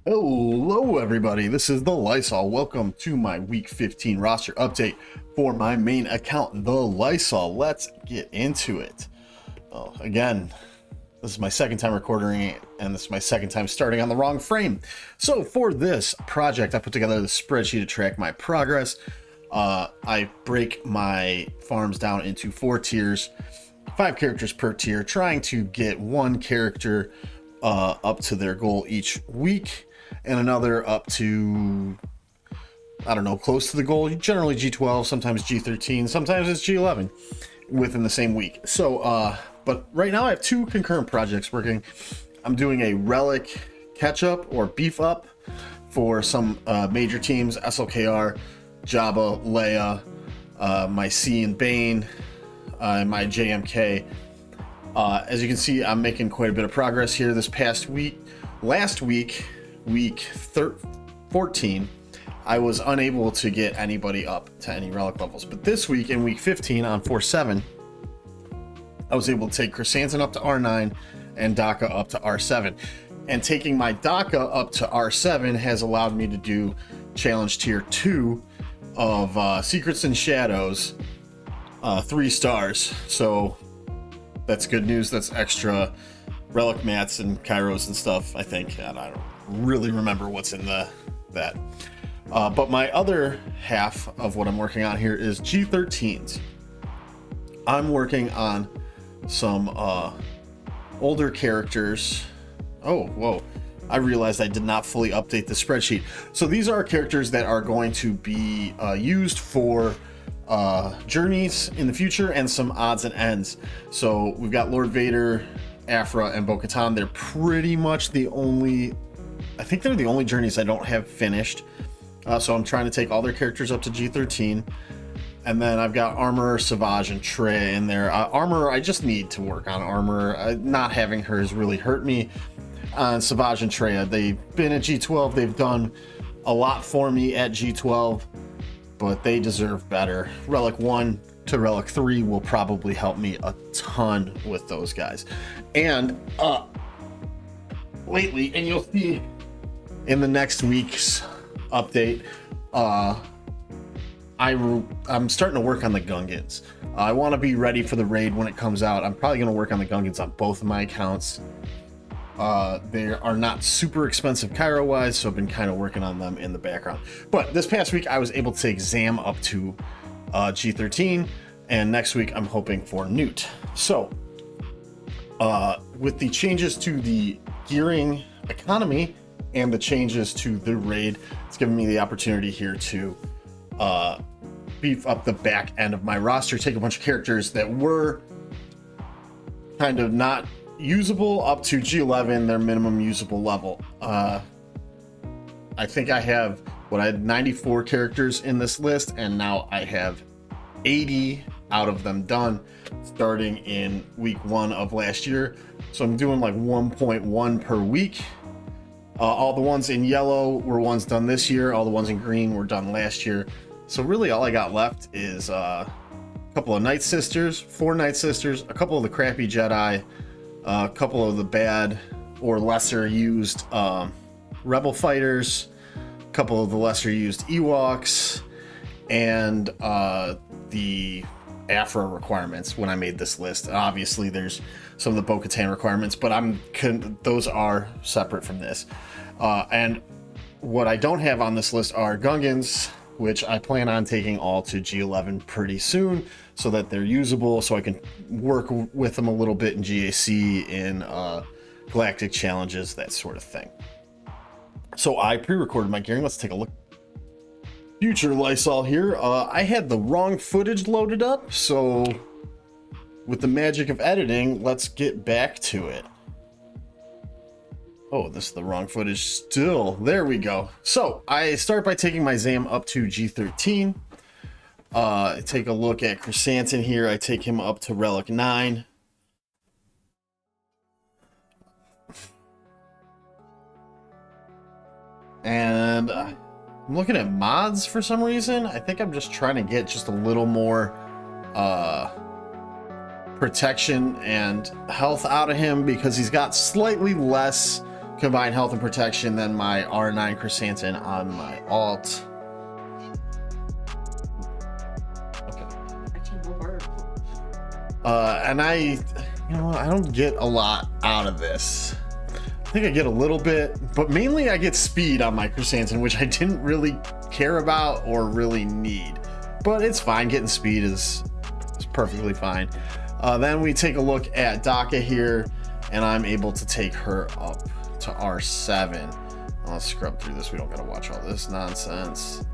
Hello everybody, this is TheLisol. Welcome to my week 15 roster update for my main account, TheLisol. Let's get into it. Again, this is my second time recording it, and this is my second time starting on the wrong frame. So for this project, I put together the spreadsheet to track my progress. I break my farms down into 4 tiers, 5 characters per tier, trying to get one character up to their goal each week, and another up to, I don't know, close to the goal, generally G12, sometimes G13, sometimes it's G11 within the same week. So, but right now I have 2 concurrent projects working. I'm doing a relic catch up or beef up for some major teams, SWGoH, Jabba, Leia, my C and Bane, my JMK. As you can see, I'm making quite a bit of progress here this past week. Last week, week 14, I was unable to get anybody up to any relic levels. But this week, in week 15 on 4-7, I was able to take Chrysanthemum up to R9 and Daka up to R7. And taking my Daka up to R7 has allowed me to do challenge tier 2 of Secrets and Shadows, 3 stars. So that's good news. That's extra relic mats and Kairos and stuff, I think. And I don't really remember what's in that. But my other half of what I'm working on here is G13s. I'm working on some older characters. Oh, whoa. I realized I did not fully update the spreadsheet. So these are characters that are going to be used for journeys in the future and some odds and ends. So we've got Lord Vader, Afra, and Bo-Katan. They're pretty much the only, I think they're the only journeys I don't have finished. So I'm trying to take all their characters up to G13. And then I've got Armor, Savage, and Trey in there. Armor, I just need to work on Armor. Not having her has really hurt me. Savage and Trey, they've been at G12. They've done a lot for me at G12, but they deserve better. Relic 1 to Relic 3 will probably help me a ton with those guys. And lately, and you'll see in the next week's update, I'm starting to work on the Gungans. I want to be ready for the raid when it comes out. I'm probably going to work on the Gungans on both of my accounts. They are not super expensive Cairo wise, so I've been kind of working on them in the background. But this past week I was able to take Zam up to G13, and next week I'm hoping for Newt. So with the changes to the gearing economy and the changes to the raid, it's given me the opportunity here to beef up the back end of my roster, take a bunch of characters that were kind of not usable up to G11, their minimum usable level. I think I have I had 94 characters in this list, and now I have 80 out of them done starting in week 1 of last year. So I'm doing like 1.1 per week. All the ones in yellow were ones done this year. All the ones in green were done last year. So really all I got left is a couple of Night Sisters, 4 Night Sisters, a couple of the crappy Jedi, a couple of the bad or lesser used Rebel fighters, a couple of the lesser used Ewoks, and the Afra requirements when I made this list. Obviously there's some of the Bo-Katan requirements, but those are separate from this. And what I don't have on this list are Gungans, which I plan on taking all to G11 pretty soon so that they're usable, so I can work with them a little bit in GAC, in galactic challenges, that sort of thing. So I pre-recorded my gearing. Let's take a look. Future Lysol here. I had the wrong footage loaded up, so with the magic of editing, let's get back to it. Oh, this is the wrong footage still. There we go. So I start by taking my Zam up to G13. I take a look at Chrysanthemum here. I take him up to Relic 9. And I'm looking at mods for some reason. I think I'm just trying to get just a little more protection and health out of him because he's got slightly less combined health and protection, then my R9 chrysanthemum on my alt. Okay. And I don't get a lot out of this. I think I get a little bit, but mainly I get speed on my chrysanthemum, which I didn't really care about or really need. But it's fine. Getting speed is perfectly fine. Then we take a look at Daka here, and I'm able to take her up to R7. Let's scrub through this. We don't gotta watch all this nonsense.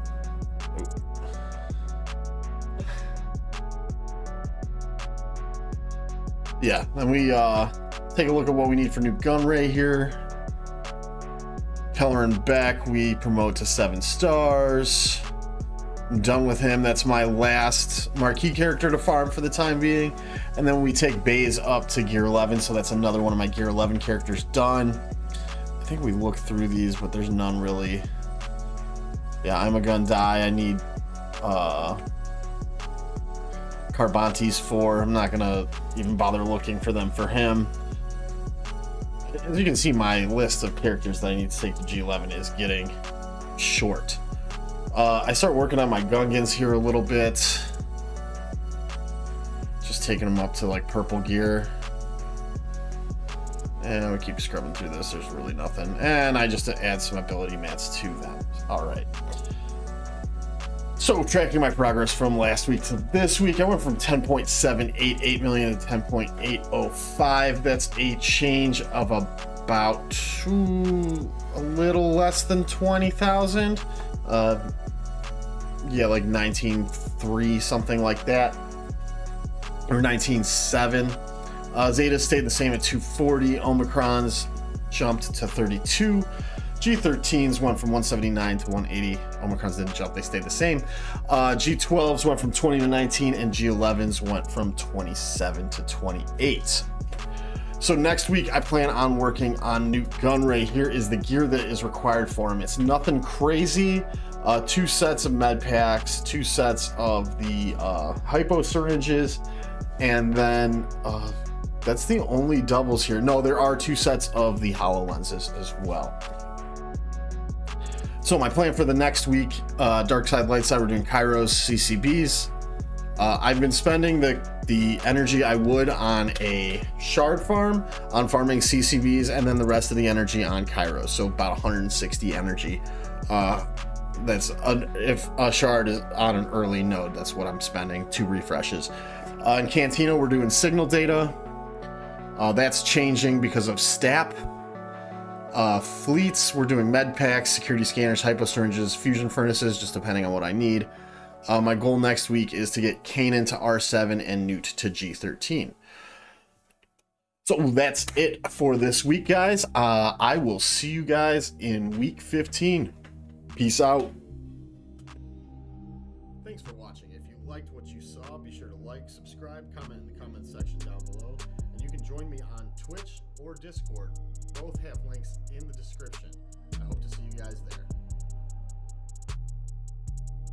Ooh. Yeah, then we take a look at what we need for new gun ray here. Keller and Beck we promote to 7 stars. I'm done with him. That's my last marquee character to farm for the time being. And then we take Baze up to gear 11, so that's another one of my gear 11 characters done. I think we looked through these, but there's none really. Yeah, I'm a gun die. I need Carbantes 4. I'm not gonna even bother looking for them for him. As you can see, my list of characters that I need to take to G11 is getting short. I start working on my Gungans here a little bit. Just taking them up to like purple gear. And we keep scrubbing through this. There's really nothing. And I just add some ability mats to them. All right. So tracking my progress from last week to this week, I went from 10.788 million to 10.805. That's a change of about a little less than 20,000. Yeah, like 19.3, something like that, or 19.7. Zeta stayed the same at 240. Omicrons jumped to 32. G13s went from 179 to 180. Omicrons didn't jump, they stayed the same. G12s went from 20 to 19, and G11s went from 27 to 28. So next week, I plan on working on Newt Gunray. Here is the gear that is required for him. It's nothing crazy. 2 sets of med packs, 2 sets of the hypo syringes, and then that's the only doubles here. No, there are 2 sets of the HoloLenses as well. So my plan for the next week, Dark Side, Light Side, we're doing Kairos, CCBs. I've been spending the energy I would on a shard farm, on farming CCBs, and then the rest of the energy on Kairos. So about 160 energy. If a shard is on an early node, that's what I'm spending, 2 refreshes. In Cantina, we're doing signal data. That's changing because of STAP. Fleets, we're doing med packs, security scanners, hypo syringes, fusion furnaces, just depending on what I need. My goal next week is to get Kanan to R7 and Newt to G13. So that's it for this week, guys. I will see you guys in week 15. Peace out. Thanks for watching. If you liked what you saw, be sure to like, subscribe, comment in the comment section down below. And you can join me on Twitch or Discord. Both have links in the description. I hope to see you guys there.